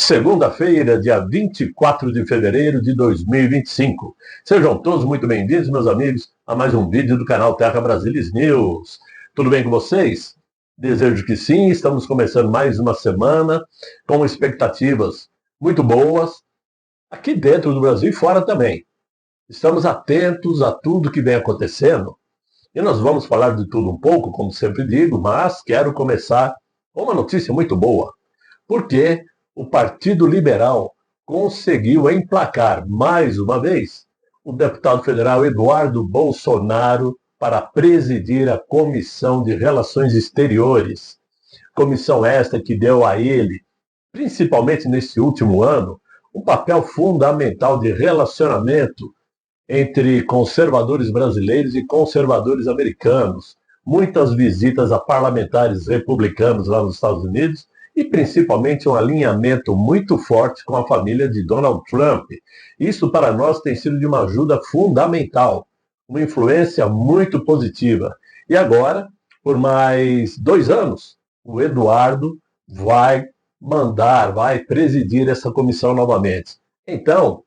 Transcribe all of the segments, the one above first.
Segunda-feira, dia 24 de fevereiro de 2025. Sejam todos muito bem-vindos, meus amigos, a mais um vídeo do canal Terra Brasilis News. Tudo bem com vocês? Desejo que sim. Estamos começando mais uma semana com expectativas muito boas, aqui dentro do Brasil e fora também. Estamos atentos a tudo que vem acontecendo e nós vamos falar de tudo um pouco, como sempre digo, mas quero começar com uma notícia muito boa, porque o Partido Liberal conseguiu emplacar, mais uma vez, o deputado federal Eduardo Bolsonaro para presidir a Comissão de Relações Exteriores. Comissão esta que deu a ele, principalmente nesse último ano, um papel fundamental de relacionamento entre conservadores brasileiros e conservadores americanos. Muitas visitas a parlamentares republicanos lá nos Estados Unidos, e principalmente um alinhamento muito forte com a família de Donald Trump. Isso para nós tem sido de uma ajuda fundamental, uma influência muito positiva. E agora, por mais 2 anos, o Eduardo vai presidir essa comissão novamente. Então,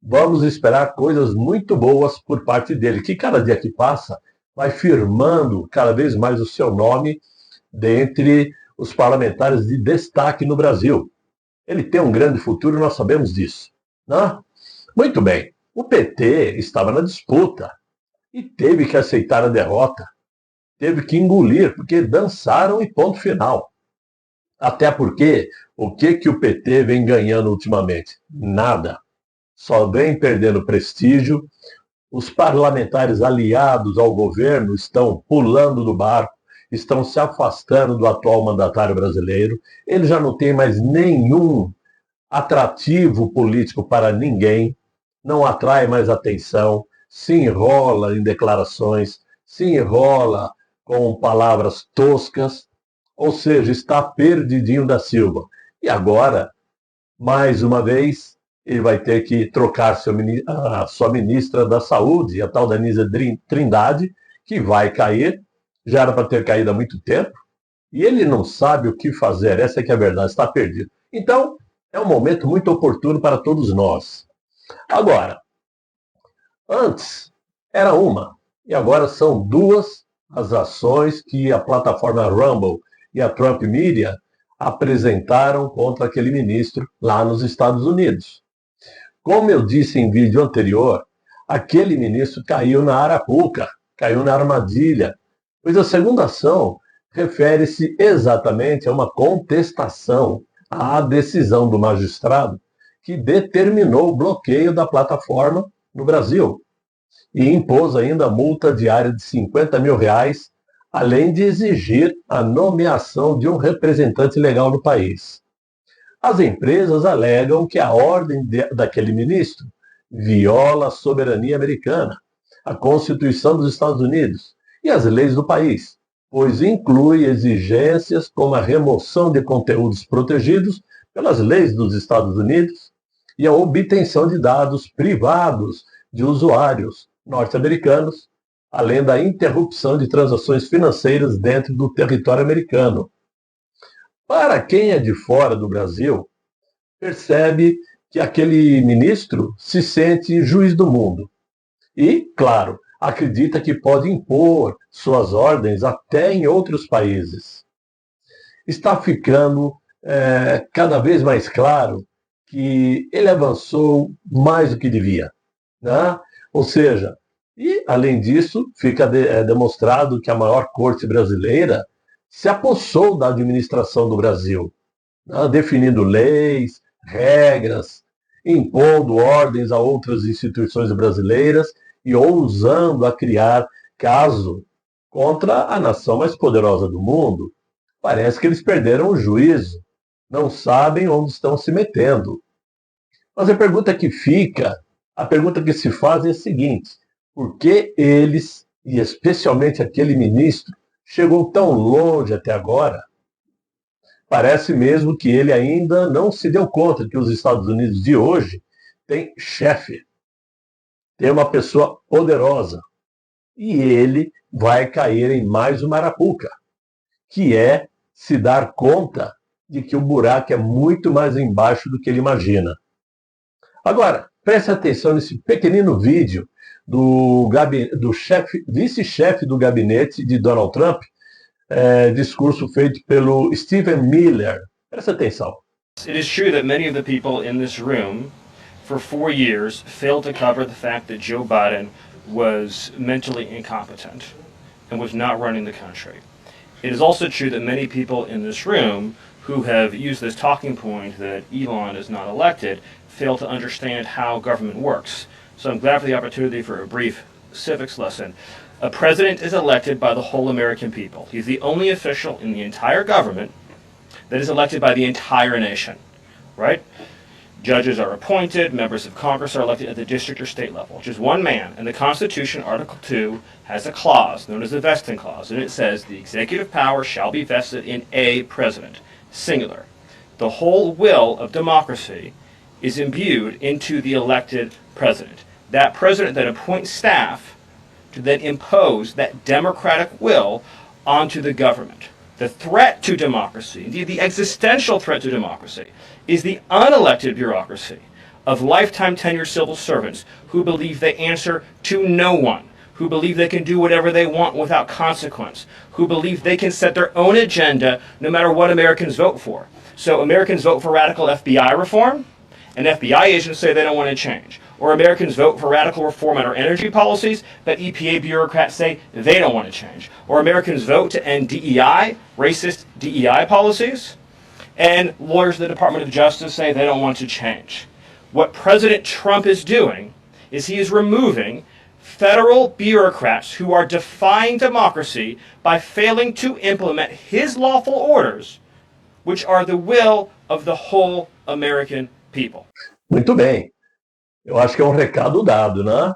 vamos esperar coisas muito boas por parte dele, que cada dia que passa vai firmando cada vez mais o seu nome dentre os parlamentares de destaque no Brasil. Ele tem um grande futuro, nós sabemos disso, né? Muito bem, o PT estava na disputa e teve que aceitar a derrota, teve que engolir, porque dançaram e ponto final. Até porque, o que o PT vem ganhando ultimamente? Nada. Só vem perdendo prestígio, os parlamentares aliados ao governo estão pulando do barco, estão se afastando do atual mandatário brasileiro, ele já não tem mais nenhum atrativo político para ninguém, não atrai mais atenção, se enrola em declarações, se enrola com palavras toscas, ou seja, está perdidinho da Silva. E agora, mais uma vez, ele vai ter que trocar a sua ministra da Saúde, a tal Anísia Trindade, que vai cair, já era para ter caído há muito tempo, e ele não sabe o que fazer, essa é que é a verdade, está perdido. Então, é um momento muito oportuno para todos nós. Agora, antes era uma, e agora são 2 as ações que a plataforma Rumble e a Trump Media apresentaram contra aquele ministro lá nos Estados Unidos. Como eu disse em vídeo anterior, aquele ministro caiu na arapuca, caiu na armadilha, pois a segunda ação refere-se exatamente a uma contestação à decisão do magistrado que determinou o bloqueio da plataforma no Brasil e impôs ainda multa diária de R$50 mil, além de exigir a nomeação de um representante legal no país. As empresas alegam que a ordem daquele ministro viola a soberania americana, a Constituição dos Estados Unidos e as leis do país, pois inclui exigências como a remoção de conteúdos protegidos pelas leis dos Estados Unidos e a obtenção de dados privados de usuários norte-americanos, além da interrupção de transações financeiras dentro do território americano. Para quem é de fora do Brasil, percebe que aquele ministro se sente juiz do mundo e, claro, acredita que pode impor suas ordens até em outros países. Está ficando cada vez mais claro que ele avançou mais do que devia, né? Ou seja, e além disso, fica demonstrado que a maior corte brasileira se apossou da administração do Brasil, né? Definindo leis, regras, impondo ordens a outras instituições brasileiras e ousando a criar caso contra a nação mais poderosa do mundo. Parece que eles perderam o juízo, não sabem onde estão se metendo. Mas a pergunta que se faz é a seguinte: por que eles, e especialmente aquele ministro, chegou tão longe até agora? Parece mesmo que ele ainda não se deu conta que os Estados Unidos de hoje têm chefe, tem uma pessoa poderosa, e ele vai cair em mais uma arapuca, que é se dar conta de que o buraco é muito mais embaixo do que ele imagina. Agora, preste atenção nesse pequenino vídeo do vice-chefe do gabinete de Donald Trump, discurso feito pelo Stephen Miller. Presta atenção. It is true that many of the people in this room for 4 years failed to cover the fact that Joe Biden was mentally incompetent and was not running the country. It is also true that many people in this room who have used this talking point that Elon is not elected fail to understand how government works. So I'm glad for the opportunity for a brief civics lesson. A president is elected by the whole American people. He's the only official in the entire government that is elected by the entire nation, right? Judges are appointed, members of Congress are elected at the district or state level, which is one man. And the Constitution, Article 2, has a clause known as the vesting clause, and it says the executive power shall be vested in a president, singular. The whole will of democracy is imbued into the elected president. That president then appoints staff to then impose that democratic will onto the government. The threat to democracy, indeed the existential threat to democracy, is the unelected bureaucracy of lifetime tenure civil servants who believe they answer to no one, who believe they can do whatever they want without consequence, who believe they can set their own agenda no matter what Americans vote for. So Americans vote for radical FBI reform, and FBI agents say they don't want to change. Or Americans vote for radical reform on our energy policies, but EPA bureaucrats say they don't want to change. Or Americans vote to end DEI, racist DEI policies, and lawyers of the Department of Justice say they don't want to change. What President Trump is doing is he is removing federal bureaucrats who are defying democracy by failing to implement his lawful orders, which are the will of the whole American people. Muito bem. Eu acho que é um recado dado, né?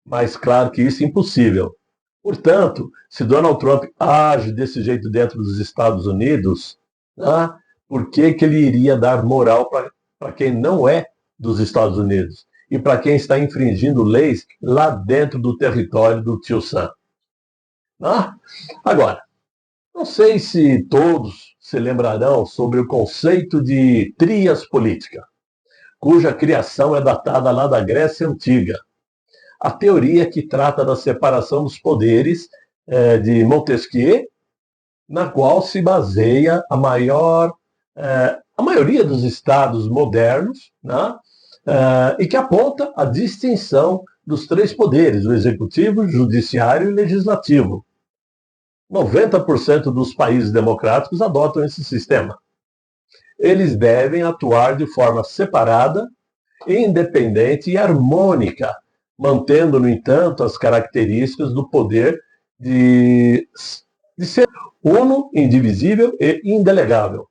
Mas claro que isso é impossível. Portanto, se Donald Trump age desse jeito dentro dos Estados Unidos, né, por que ele iria dar moral para quem não é dos Estados Unidos? E para quem está infringindo leis lá dentro do território do tio Sam? Agora, não sei se todos se lembrarão sobre o conceito de trias política, cuja criação é datada lá da Grécia Antiga. A teoria que trata da separação dos poderes de Montesquieu, na qual se baseia a maioria dos estados modernos, né? E que aponta a distinção dos três poderes, o executivo, o judiciário e o legislativo. 90% dos países democráticos adotam esse sistema. Eles devem atuar de forma separada, independente e harmônica, mantendo, no entanto, as características do poder de ser uno, indivisível e indelegável.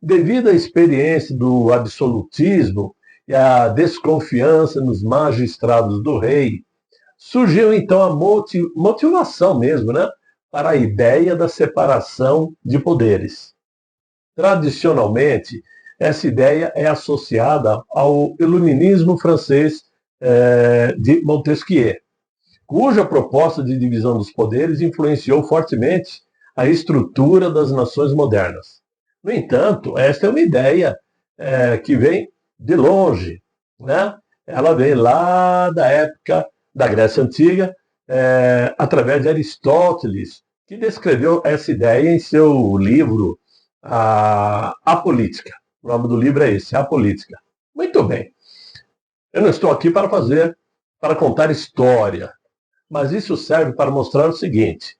Devido à experiência do absolutismo e à desconfiança nos magistrados do rei, surgiu então a motivação mesmo, né, para a ideia da separação de poderes. Tradicionalmente, essa ideia é associada ao iluminismo francês de Montesquieu, cuja proposta de divisão dos poderes influenciou fortemente a estrutura das nações modernas. No entanto, esta é uma ideia que vem de longe, né? Ela vem lá da época da Grécia Antiga, através de Aristóteles, que descreveu essa ideia em seu livro A Política. O nome do livro é esse, A Política. Muito bem. Eu não estou aqui para contar história, mas isso serve para mostrar o seguinte,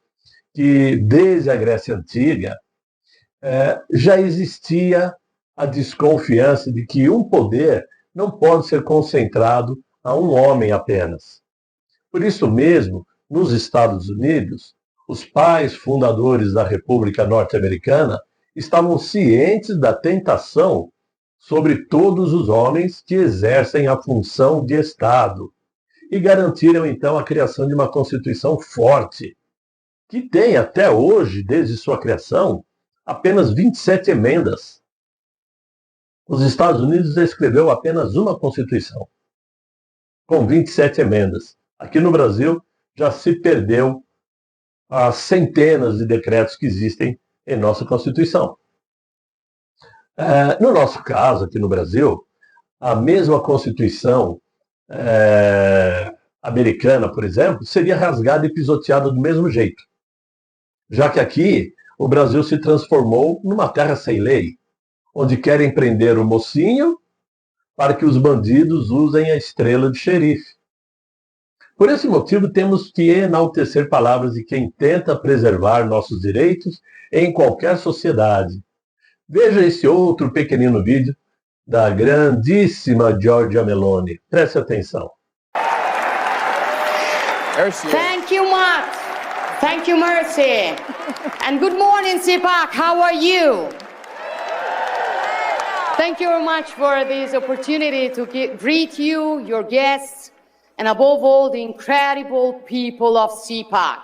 que desde a Grécia Antiga já existia a desconfiança de que um poder não pode ser concentrado a um homem apenas. Por isso mesmo, nos Estados Unidos, os pais fundadores da República Norte-Americana estavam cientes da tentação sobre todos os homens que exercem a função de Estado e garantiram então a criação de uma Constituição forte, que tem até hoje, desde sua criação, apenas 27 emendas. Os Estados Unidos escreveu apenas uma Constituição, com 27 emendas. Aqui no Brasil já se perdeu as centenas de decretos que existem em nossa Constituição. No nosso caso, aqui no Brasil, a mesma Constituição americana, por exemplo, seria rasgada e pisoteada do mesmo jeito. Já que aqui o Brasil se transformou numa terra sem lei, onde querem prender o mocinho para que os bandidos usem a estrela de xerife. Por esse motivo, temos que enaltecer palavras de quem tenta preservar nossos direitos em qualquer sociedade. Veja esse outro pequenino vídeo da grandíssima Giorgia Meloni. Preste atenção. Thank you, Matt. Thank you, Mercy. And good morning, CPAC. How are you? Thank you very much for this opportunity to greet you, your guests, and above all, the incredible people of CPAC.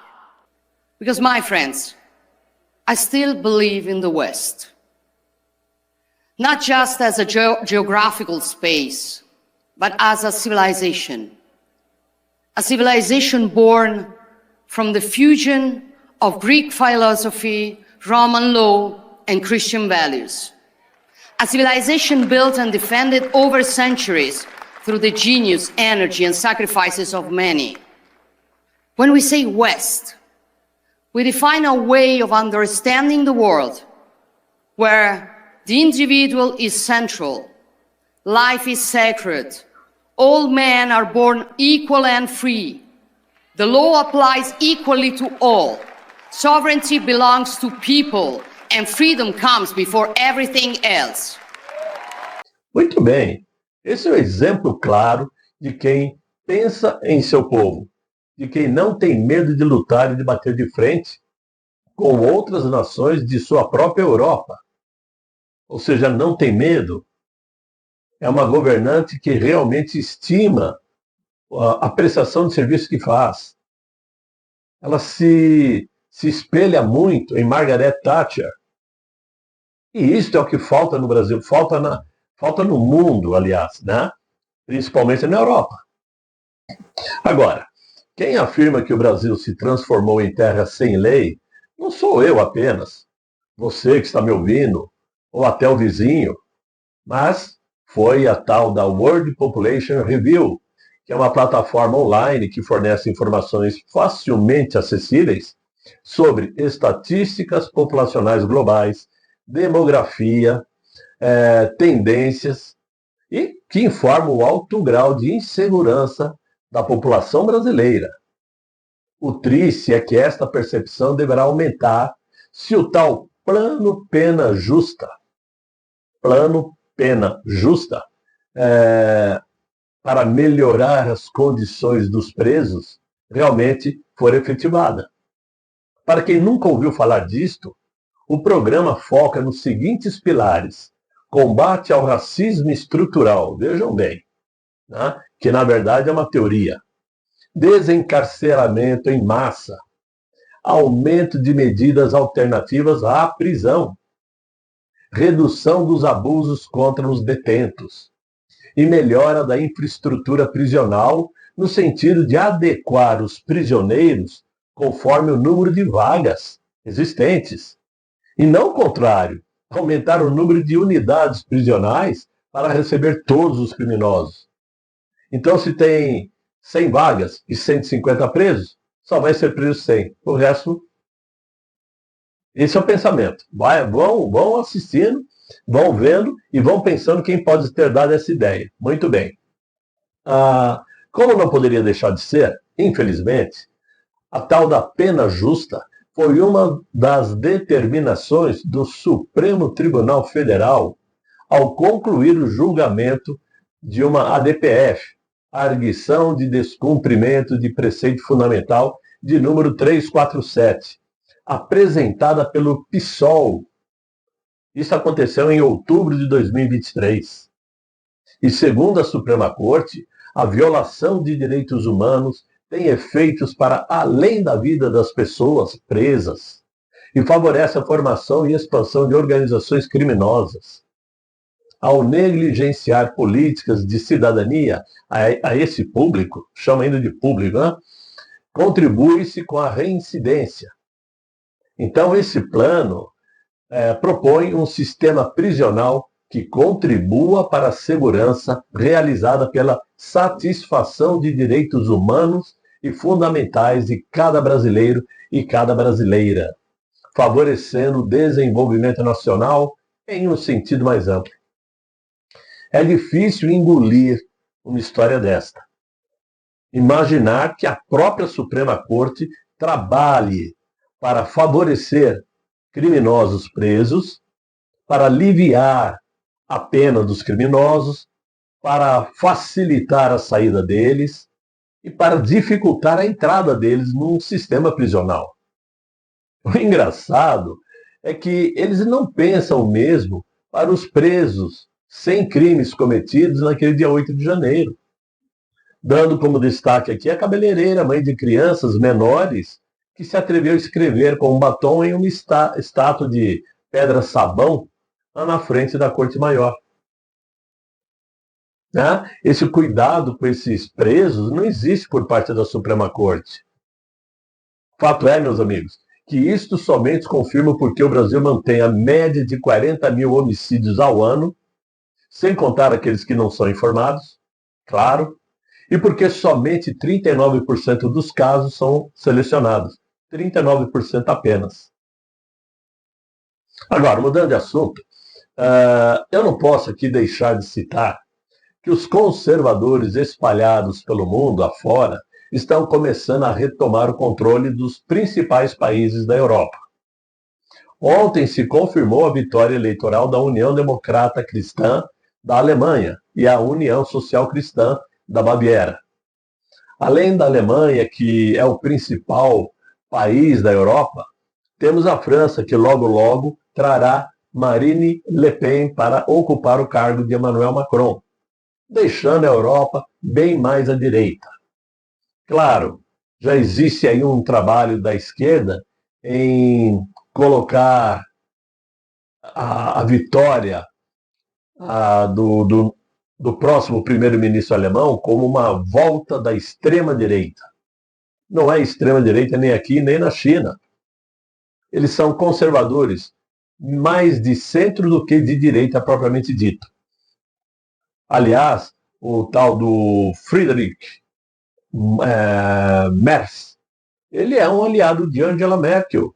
Because, my friends, I still believe in the West. Not just as a geographical space, but as a civilization. A civilization born from the fusion of Greek philosophy, Roman law, and Christian values. A civilization built and defended over centuries through the genius, energy, and sacrifices of many. When we say West, we define a way of understanding the world where the individual is central, life is sacred, all men are born equal and free, the law applies equally to all, sovereignty belongs to people, and freedom comes before everything else. Muito bem. Esse é um exemplo claro de quem pensa em seu povo, de quem não tem medo de lutar e de bater de frente com outras nações de sua própria Europa. Ou seja, não tem medo. É uma governante que realmente estima a prestação de serviço que faz. Ela se espelha muito em Margaret Thatcher. E isso é o que falta no Brasil, falta no mundo, aliás, né? Principalmente na Europa. Agora, quem afirma que o Brasil se transformou em terra sem lei, não sou eu apenas, você que está me ouvindo, ou até o vizinho, mas foi a tal da World Population Review, que é uma plataforma online que fornece informações facilmente acessíveis sobre estatísticas populacionais globais, demografia, tendências, e que informa o alto grau de insegurança da população brasileira. O triste é que esta percepção deverá aumentar se o tal plano pena justa, para melhorar as condições dos presos, realmente for efetivada. Para quem nunca ouviu falar disto, o programa foca nos seguintes pilares: combate ao racismo estrutural, vejam bem, né? Que na verdade é uma teoria, desencarceramento em massa, aumento de medidas alternativas à prisão, redução dos abusos contra os detentos e melhora da infraestrutura prisional no sentido de adequar os prisioneiros conforme o número de vagas existentes. E não o contrário, aumentar o número de unidades prisionais para receber todos os criminosos. Então, se tem 100 vagas e 150 presos, só vai ser preso 100. O resto, esse é o pensamento. Vão assistindo, vão vendo e vão pensando quem pode ter dado essa ideia. Muito bem. Como não poderia deixar de ser, infelizmente, a tal da pena justa foi uma das determinações do Supremo Tribunal Federal ao concluir o julgamento de uma ADPF, Arguição de Descumprimento de Preceito Fundamental de número 347, apresentada pelo PSOL. Isso aconteceu em outubro de 2023. E segundo a Suprema Corte, a violação de direitos humanos tem efeitos para além da vida das pessoas presas e favorece a formação e expansão de organizações criminosas. Ao negligenciar políticas de cidadania a esse público, chama ainda de público, né? Contribui-se com a reincidência. Então, esse plano propõe um sistema prisional que contribua para a segurança realizada pela satisfação de direitos humanos e fundamentais de cada brasileiro e cada brasileira, favorecendo o desenvolvimento nacional em um sentido mais amplo. É difícil engolir uma história desta. Imaginar que a própria Suprema Corte trabalhe para favorecer criminosos presos, para aliviar a pena dos criminosos, para facilitar a saída deles e para dificultar a entrada deles num sistema prisional. O engraçado é que eles não pensam o mesmo para os presos sem crimes cometidos naquele dia 8 de janeiro. Dando como destaque aqui a cabeleireira, mãe de crianças menores, que se atreveu a escrever com um batom em uma estátua de pedra-sabão lá na frente da Corte Maior. Esse cuidado com esses presos não existe por parte da Suprema Corte. Fato é, meus amigos, que isto somente confirma porque o Brasil mantém a média de 40 mil homicídios ao ano, sem contar aqueles que não são informados, claro, e porque somente 39% dos casos são selecionados. 39% apenas. Agora, mudando de assunto, eu não posso aqui deixar de citar que os conservadores espalhados pelo mundo afora estão começando a retomar o controle dos principais países da Europa. Ontem se confirmou a vitória eleitoral da União Democrata Cristã da Alemanha e a União Social Cristã da Baviera. Além da Alemanha, que é o principal país da Europa, temos a França, que logo logo trará Marine Le Pen para ocupar o cargo de Emmanuel Macron, deixando a Europa bem mais à direita. Claro, já existe aí um trabalho da esquerda em colocar a vitória do próximo primeiro-ministro alemão como uma volta da extrema-direita. Não é extrema-direita nem aqui, nem na China. Eles são conservadores, mais de centro do que de direita propriamente dito. Aliás, o tal do Friedrich Merz, ele é um aliado de Angela Merkel,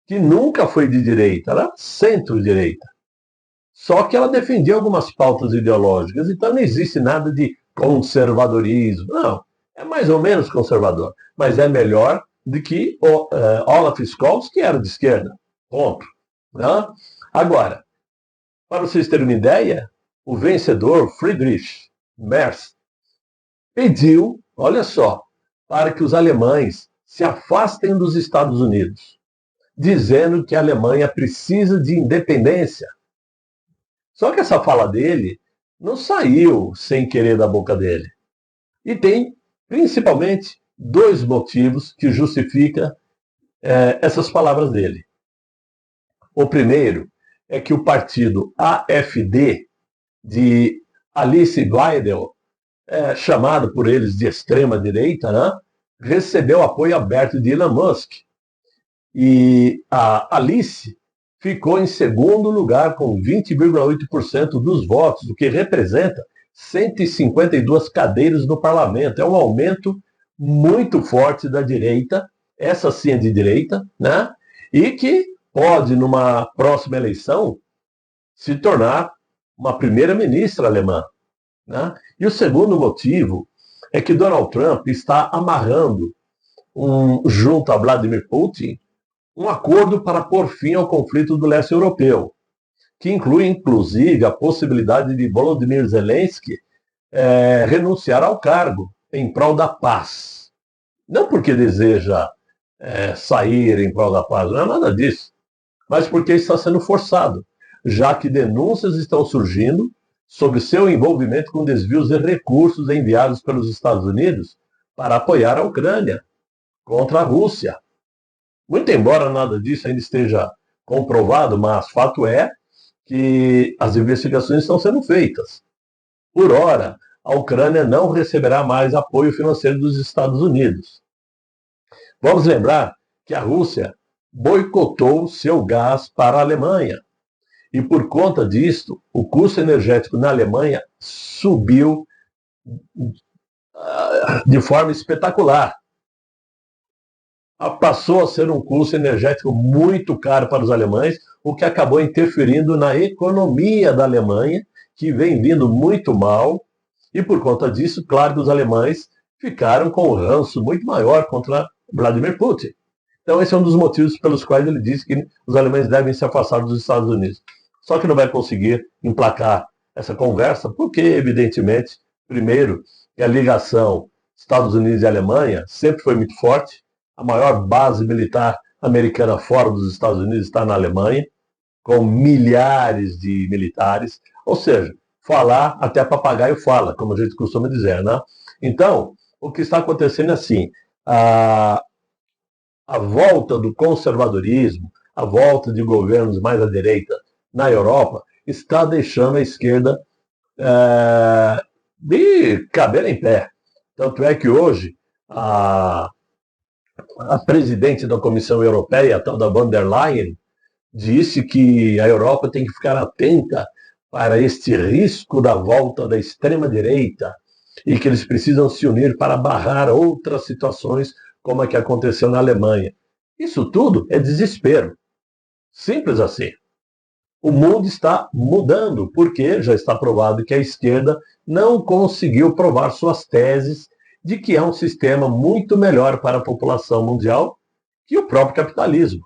que nunca foi de direita, era centro-direita. Só que ela defendia algumas pautas ideológicas, então não existe nada de conservadorismo. Não, é mais ou menos conservador, mas é melhor do que Olaf Scholz, que era de esquerda. Ponto. Não? Agora, para vocês terem uma ideia, o vencedor, Friedrich Merz, pediu, olha só, para que os alemães se afastem dos Estados Unidos, dizendo que a Alemanha precisa de independência. Só que essa fala dele não saiu sem querer da boca dele. E tem, principalmente, dois motivos que justificam essas palavras dele. O primeiro é que o partido AfD, de Alice Weidel, chamado por eles de extrema-direita, né, recebeu apoio aberto de Elon Musk. E a Alice ficou em segundo lugar com 20,8% dos votos, o que representa 152 cadeiras no parlamento. É um aumento muito forte da direita, essa sim é de direita, né? E que pode, numa próxima eleição, se tornar uma primeira-ministra alemã. Né? E o segundo motivo é que Donald Trump está amarrando, junto a Vladimir Putin, um acordo para pôr fim ao conflito do leste europeu, que inclui, inclusive, a possibilidade de Volodymyr Zelensky renunciar ao cargo em prol da paz. Não porque deseja sair em prol da paz, não é nada disso, mas porque está sendo forçado, já que denúncias estão surgindo sobre seu envolvimento com desvios de recursos enviados pelos Estados Unidos para apoiar a Ucrânia contra a Rússia. Muito embora nada disso ainda esteja comprovado, mas fato é que as investigações estão sendo feitas. Por ora, a Ucrânia não receberá mais apoio financeiro dos Estados Unidos. Vamos lembrar que a Rússia boicotou seu gás para a Alemanha. E por conta disso, o custo energético na Alemanha subiu de forma espetacular. Passou a ser um custo energético muito caro para os alemães, o que acabou interferindo na economia da Alemanha, que vem vindo muito mal, e por conta disso, claro que os alemães ficaram com um ranço muito maior contra Vladimir Putin. Então esse é um dos motivos pelos quais ele disse que os alemães devem se afastar dos Estados Unidos. Só que não vai conseguir emplacar essa conversa, porque, evidentemente, primeiro, que a ligação Estados Unidos e Alemanha sempre foi muito forte. A maior base militar americana fora dos Estados Unidos está na Alemanha, com milhares de militares. Ou seja, falar até papagaio fala, como a gente costuma dizer, né? Então, o que está acontecendo é assim, a volta do conservadorismo, a volta de governos mais à direita na Europa, está deixando a esquerda de cabelo em pé. Tanto é que hoje a presidente da Comissão Europeia, a tal da von der Leyen, disse que a Europa tem que ficar atenta para este risco da volta da extrema-direita e que eles precisam se unir para barrar outras situações como a que aconteceu na Alemanha. Isso tudo é desespero. Simples assim. O mundo está mudando, porque já está provado que a esquerda não conseguiu provar suas teses de que é um sistema muito melhor para a população mundial que o próprio capitalismo.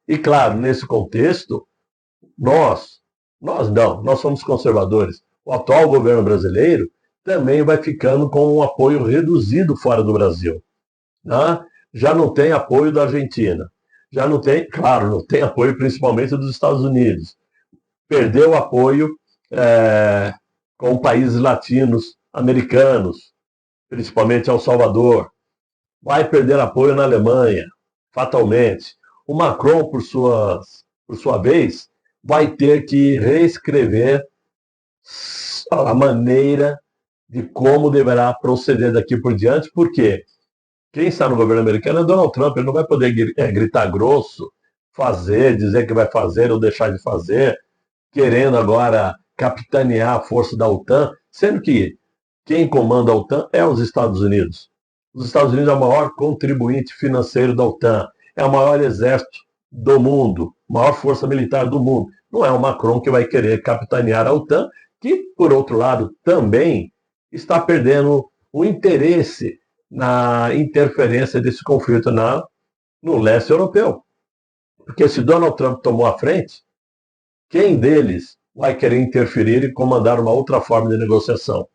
E claro, nesse contexto, nós somos conservadores. O atual governo brasileiro também vai ficando com um apoio reduzido fora do Brasil. Né? Já não tem apoio da Argentina. Já não tem, claro, não tem apoio principalmente dos Estados Unidos. Perdeu apoio com países latinos, americanos, principalmente El Salvador. Vai perder apoio na Alemanha, fatalmente. O Macron, por sua vez, vai ter que reescrever a maneira de como deverá proceder daqui por diante, porque quem está no governo americano é Donald Trump, ele não vai poder gritar grosso, dizer que vai fazer ou deixar de fazer, querendo agora capitanear a força da OTAN, sendo que quem comanda a OTAN é os Estados Unidos. Os Estados Unidos é o maior contribuinte financeiro da OTAN, é o maior exército do mundo, maior força militar do mundo. Não é o Macron que vai querer capitanear a OTAN, que, por outro lado, também está perdendo o interesse na interferência desse conflito no leste europeu. Porque se Donald Trump tomou a frente, quem deles vai querer interferir e comandar uma outra forma de negociação?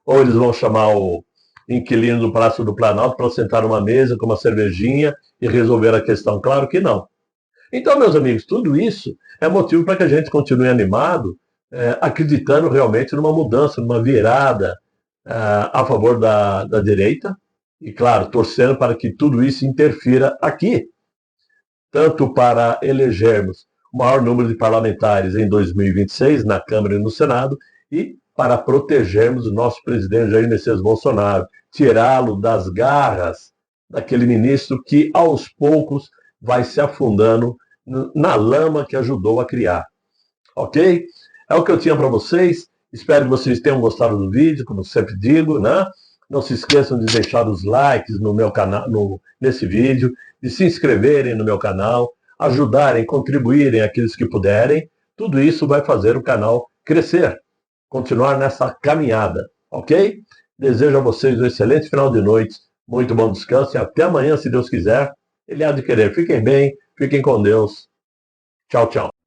Ou eles vão chamar o inquilino do Palácio do Planalto para sentar numa mesa com uma cervejinha e resolver a questão? Claro que não. Então, meus amigos, tudo isso é motivo para que a gente continue animado, acreditando realmente numa mudança, numa virada a favor da direita, e claro, torcendo para que tudo isso interfira aqui, tanto para elegermos o maior número de parlamentares em 2026, na Câmara e no Senado, e para protegermos o nosso presidente Jair Messias Bolsonaro, tirá-lo das garras daquele ministro que, aos poucos, vai se afundando na lama que ajudou a criar. Ok? É o que eu tinha para vocês. Espero que vocês tenham gostado do vídeo, como eu sempre digo, né? Não se esqueçam de deixar os likes no meu canal, nesse vídeo, de se inscreverem no meu canal, ajudarem, contribuírem aqueles que puderem. Tudo isso vai fazer o canal crescer, continuar nessa caminhada, ok? Desejo a vocês um excelente final de noite, muito bom descanso e até amanhã, se Deus quiser. Ele há de querer. Fiquem bem, fiquem com Deus. Tchau, tchau.